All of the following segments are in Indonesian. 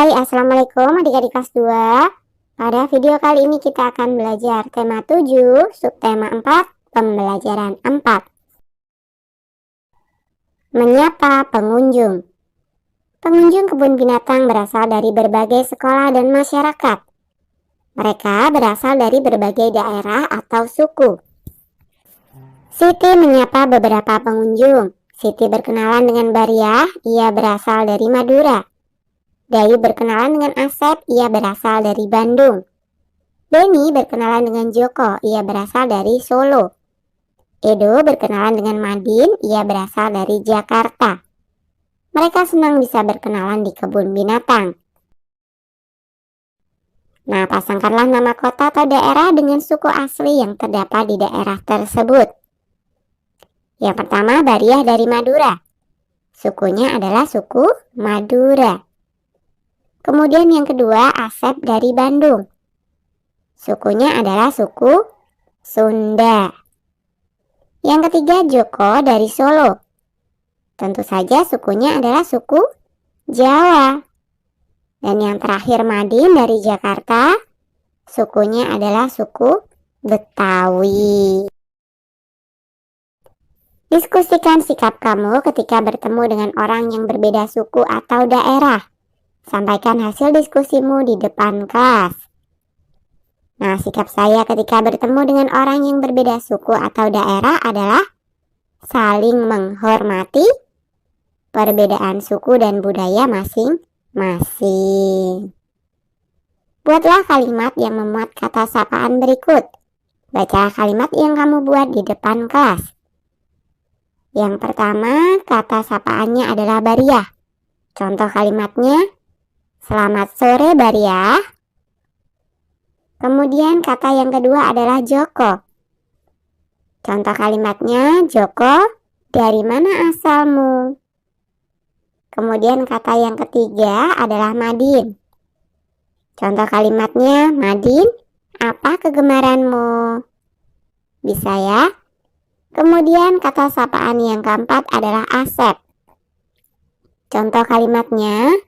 Hai, Assalamualaikum adik-adik kelas 2. Pada video kali ini kita akan belajar tema 7, subtema 4, pembelajaran 4. Menyapa pengunjung. Pengunjung kebun binatang berasal dari berbagai sekolah dan masyarakat. Mereka berasal dari berbagai daerah atau suku. Siti menyapa beberapa pengunjung. Siti berkenalan dengan Bariah, ia berasal dari Madura. Dayu berkenalan dengan Asep, ia berasal dari Bandung. Beni berkenalan dengan Joko, ia berasal dari Solo. Edo berkenalan dengan Madin, ia berasal dari Jakarta. Mereka senang bisa berkenalan di kebun binatang. Nah, pasangkanlah nama kota atau daerah dengan suku asli yang terdapat di daerah tersebut. Yang pertama, Bariah dari Madura. Sukunya adalah suku Madura. Kemudian yang kedua, Asep dari Bandung. Sukunya adalah suku Sunda. Yang ketiga, Joko dari Solo. Tentu saja sukunya adalah suku Jawa. Dan yang terakhir, Madin dari Jakarta. Sukunya adalah suku Betawi. Diskusikan sikap kamu ketika bertemu dengan orang yang berbeda suku atau daerah. Sampaikan hasil diskusimu di depan kelas. Nah, sikap saya ketika bertemu dengan orang yang berbeda suku atau daerah adalah saling menghormati perbedaan suku dan budaya masing-masing. Buatlah kalimat yang memuat kata sapaan berikut. Baca kalimat yang kamu buat di depan kelas. Yang pertama, kata sapaannya adalah Bariah. Contoh kalimatnya, selamat sore Bariah. Kemudian kata yang kedua adalah Joko. Contoh kalimatnya, Joko, dari mana asalmu? Kemudian kata yang ketiga adalah Madin. Contoh kalimatnya, Madin, apa kegemaranmu? Bisa ya? Kemudian kata sapaan yang keempat adalah Asep. Contoh kalimatnya,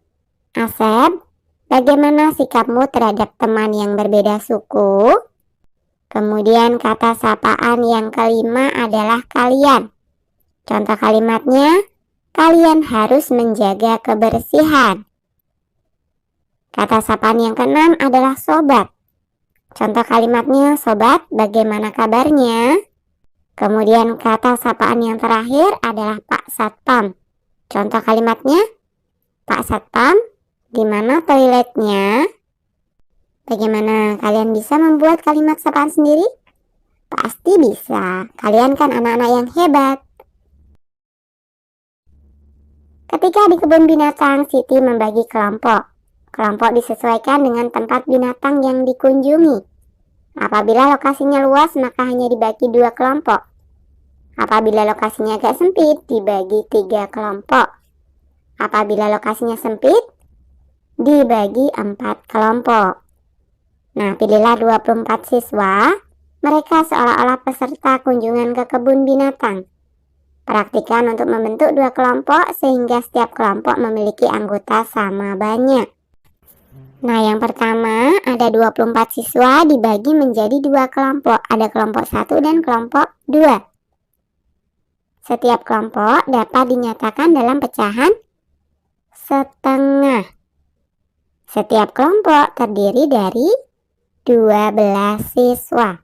Asep, bagaimana sikapmu terhadap teman yang berbeda suku? Kemudian kata sapaan yang kelima adalah kalian. Contoh kalimatnya, kalian harus menjaga kebersihan. Kata sapaan yang keenam adalah sobat. Contoh kalimatnya, sobat, bagaimana kabarnya? Kemudian kata sapaan yang terakhir adalah Pak Satpam. Contoh kalimatnya, Pak Satpam, di mana toiletnya? Bagaimana, kalian bisa membuat kalimat sapaan sendiri? Pasti bisa, kalian kan anak-anak yang hebat. Ketika di kebun binatang, Siti membagi kelompok. Kelompok disesuaikan dengan tempat binatang yang dikunjungi. Apabila lokasinya luas, maka hanya dibagi 2 kelompok. Apabila lokasinya agak sempit, dibagi 3 kelompok. Apabila lokasinya sempit, dibagi 4 kelompok. Nah, pilihlah 24 siswa. Mereka seolah-olah peserta kunjungan ke kebun binatang. Praktikan untuk membentuk 2 kelompok sehingga setiap kelompok memiliki anggota sama banyak. Nah, yang pertama ada 24 siswa dibagi menjadi 2 kelompok. Ada kelompok 1 dan kelompok 2. Setiap kelompok dapat dinyatakan dalam pecahan setengah. Setiap kelompok terdiri dari 12 siswa.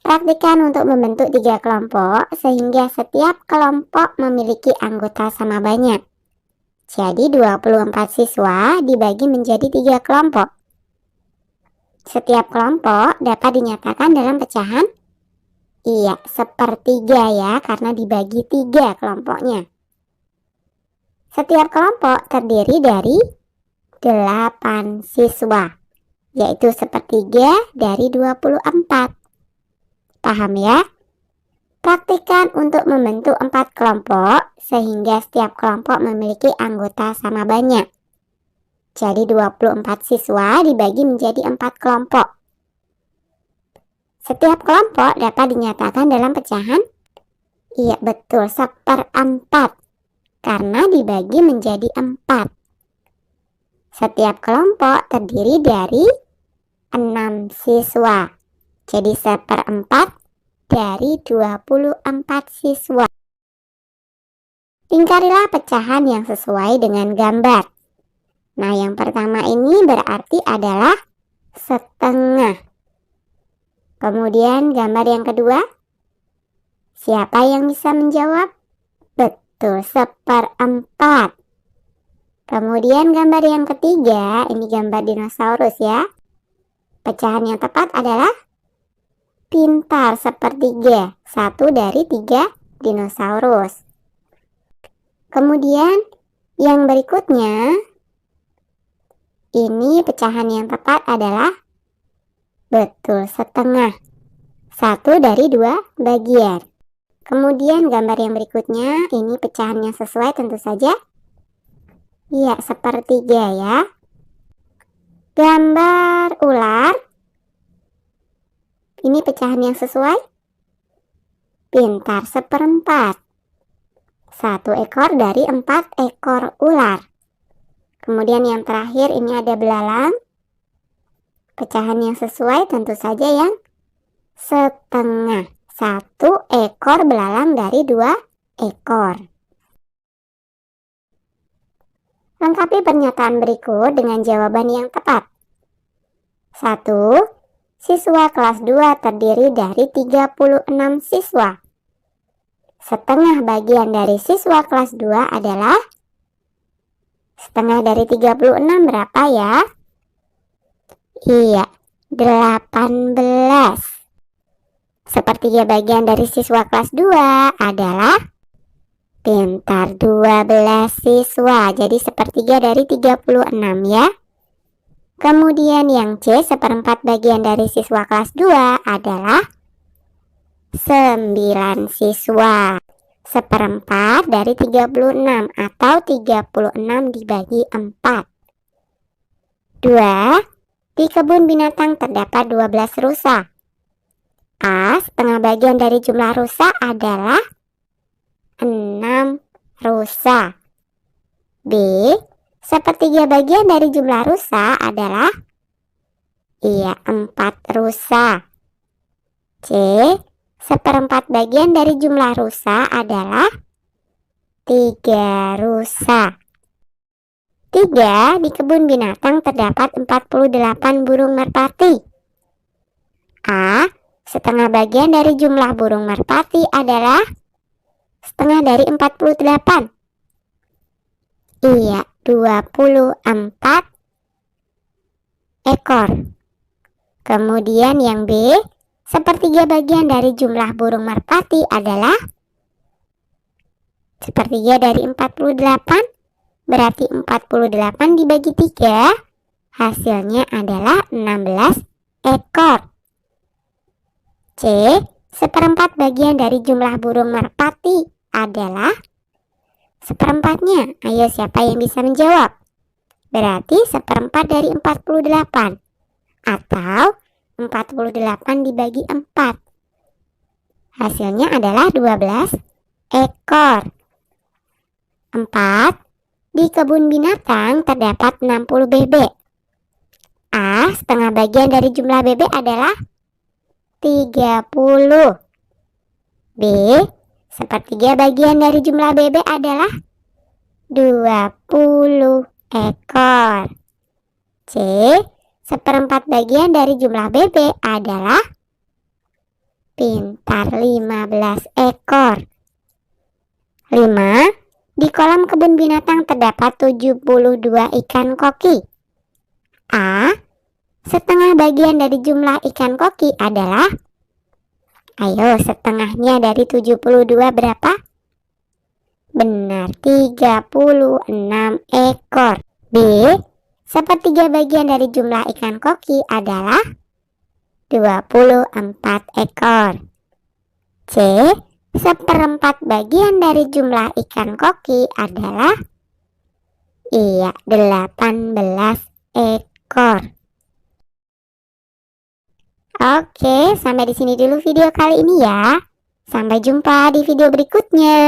Praktikan untuk membentuk 3 kelompok sehingga setiap kelompok memiliki anggota sama banyak. Jadi 24 siswa dibagi menjadi 3 kelompok. Setiap kelompok dapat dinyatakan dalam pecahan sepertiga ya, karena dibagi 3 kelompoknya. Setiap kelompok terdiri dari 8 siswa, yaitu sepertiga dari 24. Paham ya? Praktikan untuk membentuk 4 kelompok sehingga setiap kelompok memiliki anggota sama banyak. Jadi 24 siswa dibagi menjadi 4 kelompok. Setiap kelompok dapat dinyatakan dalam pecahan betul, 1/4. Karena dibagi menjadi 4. Setiap kelompok terdiri dari 6 siswa. Jadi 1/4 dari 24 siswa. Ingkarilah pecahan yang sesuai dengan gambar. Nah, yang pertama ini berarti adalah setengah. Kemudian gambar yang kedua, siapa yang bisa menjawab? Betul, 1/4. Kemudian gambar yang ketiga, ini gambar dinosaurus ya. Pecahan yang tepat adalah pintar, 1/3. 1 dari 3 dinosaurus. Kemudian yang berikutnya, ini pecahan yang tepat adalah betul, setengah. 1 dari 2 bagian. Kemudian gambar yang berikutnya, ini pecahan yang sesuai tentu saja. Iya, 1/3 ya. Gambar ular. Ini pecahan yang sesuai. Pintar, 1/4. 1 ekor dari 4 ekor ular. Kemudian yang terakhir ini ada belalang. Pecahan yang sesuai tentu saja yang setengah. 1 ekor belalang dari 2 ekor. Lengkapi pernyataan berikut dengan jawaban yang tepat. 1. Siswa kelas 2 terdiri dari 36 siswa. Setengah bagian dari siswa kelas 2 adalah setengah dari 36 berapa ya? Iya, 18. Sepertiga bagian dari siswa kelas 2 adalah pintar, 12 siswa. Jadi sepertiga dari 36 ya. Kemudian yang C, 1/4 bagian dari siswa kelas 2 adalah 9 siswa. 1/4 dari 36 atau 36 dibagi 4. 2. Di kebun binatang terdapat 12 rusa. A, setengah bagian dari jumlah rusa adalah 6 rusa. B, sepertiga bagian dari jumlah rusa adalah 4 rusa. C, 1/4 bagian dari jumlah rusa adalah 3 rusa. 3. Di kebun binatang terdapat 48 burung merpati. A, setengah bagian dari jumlah burung merpati adalah setengah dari 48. 24 ekor. Kemudian yang B, sepertiga bagian dari jumlah burung merpati adalah sepertiga dari 48, berarti 48 dibagi 3, hasilnya adalah 16 ekor. C, 1/4 bagian dari jumlah burung merpati adalah 1/4-nya. Ayo, siapa yang bisa menjawab? Berarti 1/4 dari 48 atau 48 dibagi 4. Hasilnya adalah 12 ekor. 4. Di kebun binatang terdapat 60 bebek. A, setengah bagian dari jumlah bebek adalah 30. B, sepertiga bagian dari jumlah bebek adalah 20 ekor. C, 1/4 bagian dari jumlah bebek adalah pintar, 15 ekor. 5. Di kolam kebun binatang terdapat 72 ikan koki. A, setengah bagian dari jumlah ikan koki adalah, ayo, setengahnya dari 72 berapa? Benar, 36 ekor. B, sepertiga bagian dari jumlah ikan koki adalah 24 ekor. C, 1/4 bagian dari jumlah ikan koki adalah 18 ekor. Oke, sampai di sini dulu video kali ini ya. Sampai jumpa di video berikutnya.